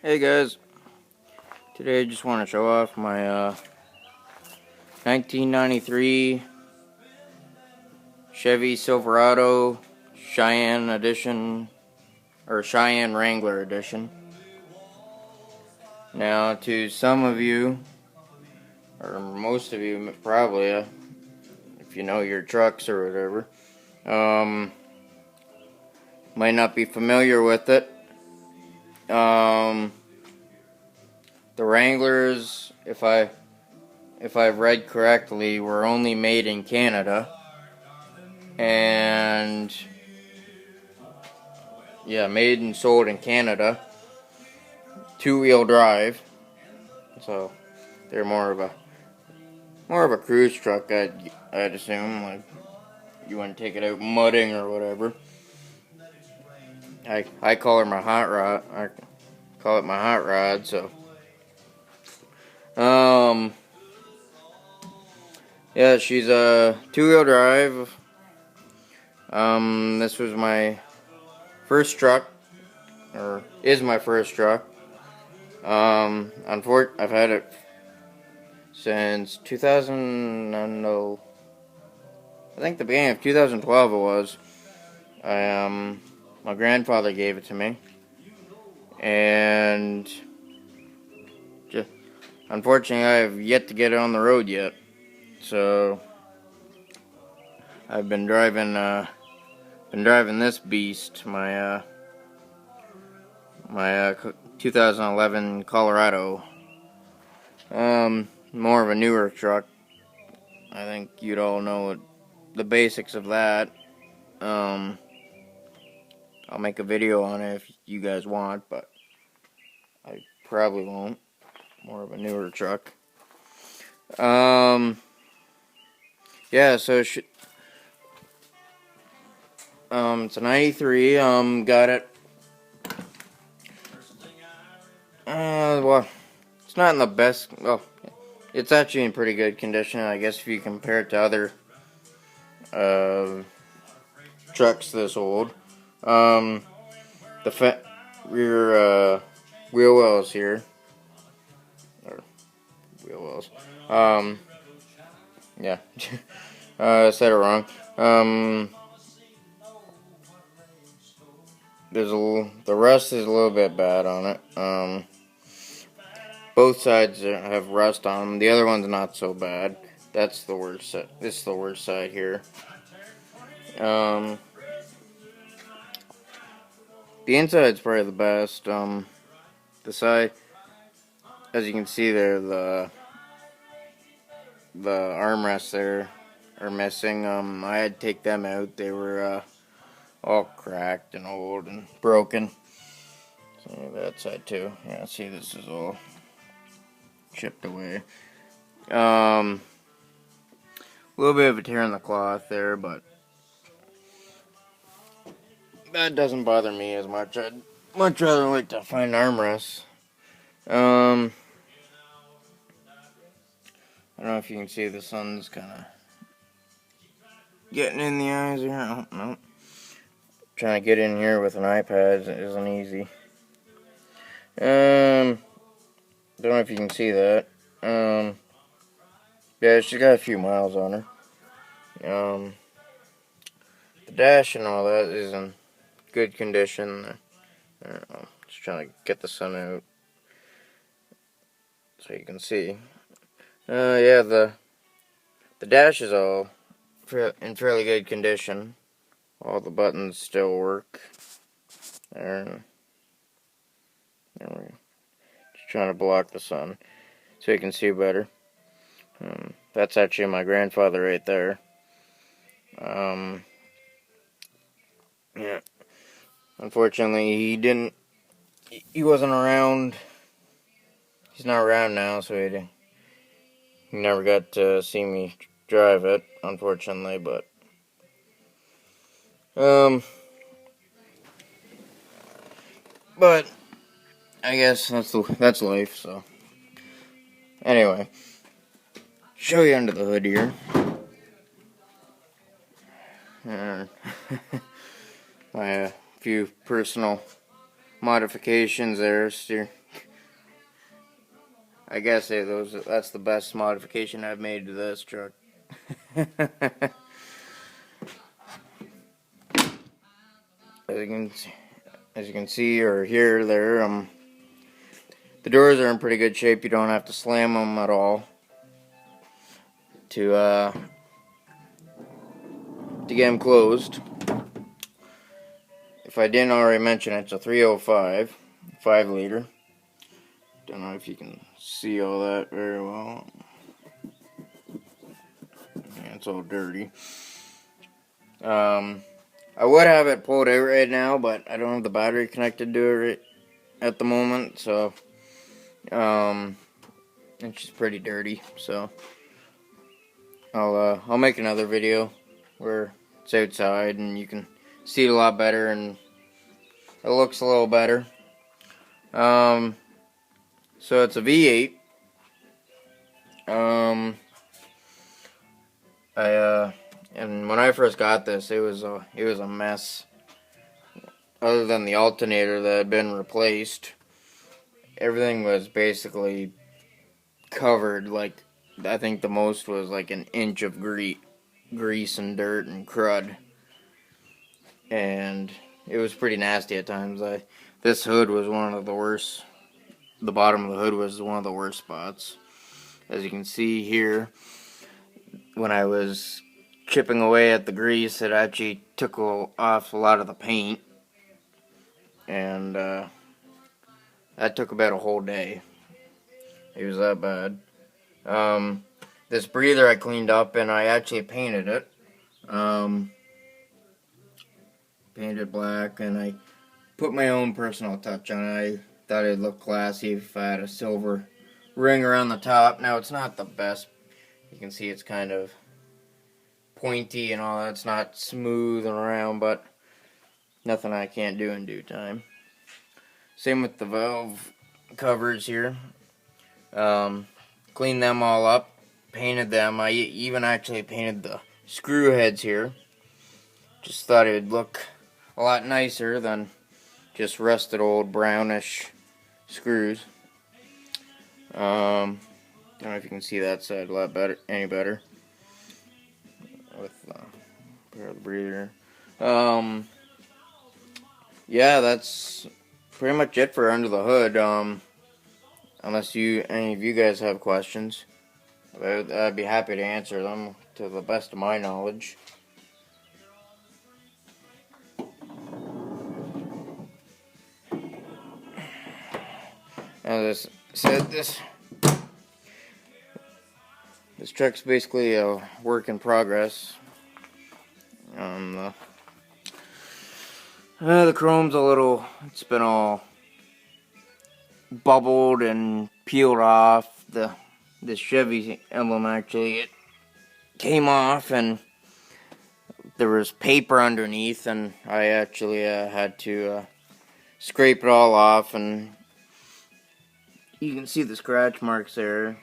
Hey guys, today I just want to show off my 1993 Chevy Silverado Cheyenne edition, or Cheyenne Wrangler edition. Now to some of you, or most of you probably, if you know your trucks or whatever, might not be familiar with it. The Wranglers, if I've read correctly, were only made in Canada, and yeah, made and sold in Canada. Two-wheel drive, so they're more of a cruise truck. I'd assume, like you want to take it out mudding or whatever. I call her my hot rod. I call it my hot rod. So yeah, she's a two-wheel drive. This was my first truck, or is my first truck. I've had it since 2000. I think the beginning of 2012 it was. My grandfather gave it to me, and unfortunately I have yet to get it on the road yet. So I've been driving this beast, my 2011 Colorado. More of a newer truck. I think you'd all know the basics of that. I'll make a video on it if you guys want, but I probably won't. More of a newer truck. Yeah, so it's a 93. Got it. Well, it's not in the best. Well, it's actually in pretty good condition, I guess, if you compare it to other trucks this old. The rear wheel wells here, or wheel wells. Yeah, I said it wrong. The rust is a little bit bad on it. Both sides have rust on them. The other one's not so bad. That's the worst side. This is the worst side here. The inside's probably the best. The side, as you can see there, the armrests there are missing. I had to take them out. They were all cracked and old and broken. So that side too. Yeah, see, this is all chipped away. A little bit of a tear in the cloth there, but that doesn't bother me as much. I'd much rather like to find armrests. I don't know if you can see the sun's kind of getting in the eyes here. Oh, no. Trying to get in here with an iPad isn't easy. Don't know if you can see that. Yeah, she's got a few miles on her. The dash and all that is in good condition. I don't know, just trying to get the sun out so you can see. Yeah, the dash is all in fairly good condition. All the buttons still work. There we go. Just trying to block the sun so you can see better. That's actually my grandfather right there. Yeah. Unfortunately, he wasn't around. He's not around now, so he never got to see me drive it, unfortunately, but I guess that's life. So anyway, show you under the hood here. My few personal modifications there. I guess that's the best modification I've made to this truck. As you can see or hear there, the doors are in pretty good shape. You don't have to slam them at all to get them closed. If I didn't already mention, it's a 305, 5-liter. Don't know if you can see all that very well. Yeah, it's all dirty. I would have it pulled out right now, but I don't have the battery connected to it right at the moment, so and she's pretty dirty. So I'll make another video where it's outside and you can see it a lot better and it looks a little better. So it's a V8. And when I first got this, it was a mess. Other than the alternator that had been replaced, everything was basically covered. Like, I think the most was like an inch of grease and dirt and crud, and it was pretty nasty at times. This hood was one of the worst. The bottom of the hood was one of the worst spots. As you can see here, when I was chipping away at the grease, it actually took off a lot of the paint, and that took about a whole day. It was that bad. This breather I cleaned up and I actually painted it. Painted black, and I put my own personal touch on it. I thought it'd look classy if I had a silver ring around the top. Now, it's not the best. You can see it's kind of pointy and all that. It's not smooth and round, but nothing I can't do in due time. Same with the valve covers here. Cleaned them all up, painted them. I even actually painted the screw heads here. Just thought it would look a lot nicer than just rusted old brownish screws. Don't know if you can see that side a lot better, any better with the breather. Yeah, that's pretty much it for under the hood. Unless any of you guys have questions, I'd be happy to answer them to the best of my knowledge. As I said, this truck's basically a work in progress. The chrome's it's been all bubbled and peeled off. The Chevy emblem actually, it came off and there was paper underneath, and I actually had to scrape it all off, and you can see the scratch marks there.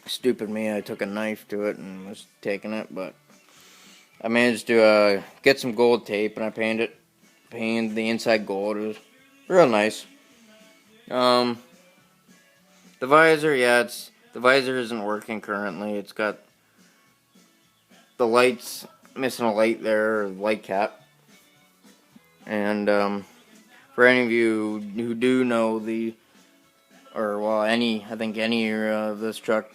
Stupid me, I took a knife to it and was taking it, but I managed to get some gold tape, and I painted the inside gold. It was real nice. The visor, the visor isn't working currently. It's got the lights, missing a light there, or light cap. And for any of you who do know I think any era of this truck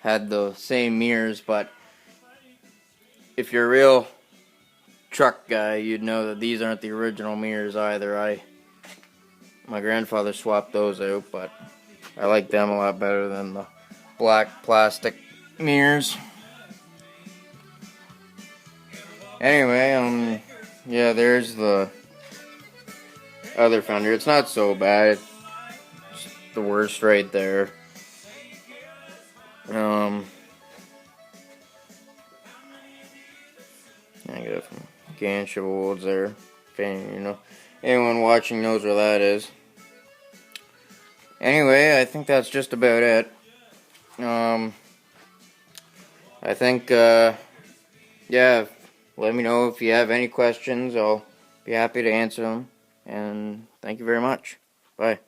had the same mirrors, but if you're a real truck guy, you'd know that these aren't the original mirrors either. My grandfather swapped those out, but I like them a lot better than the black plastic mirrors. Anyway, yeah, there's the other fender. It's not so bad. It's the worst right there. I get it from Gansha Wolds there. If anyone watching knows where that is. Anyway, I think that's just about it. I think, yeah, let me know if you have any questions. I'll be happy to answer them. And thank you very much. Bye.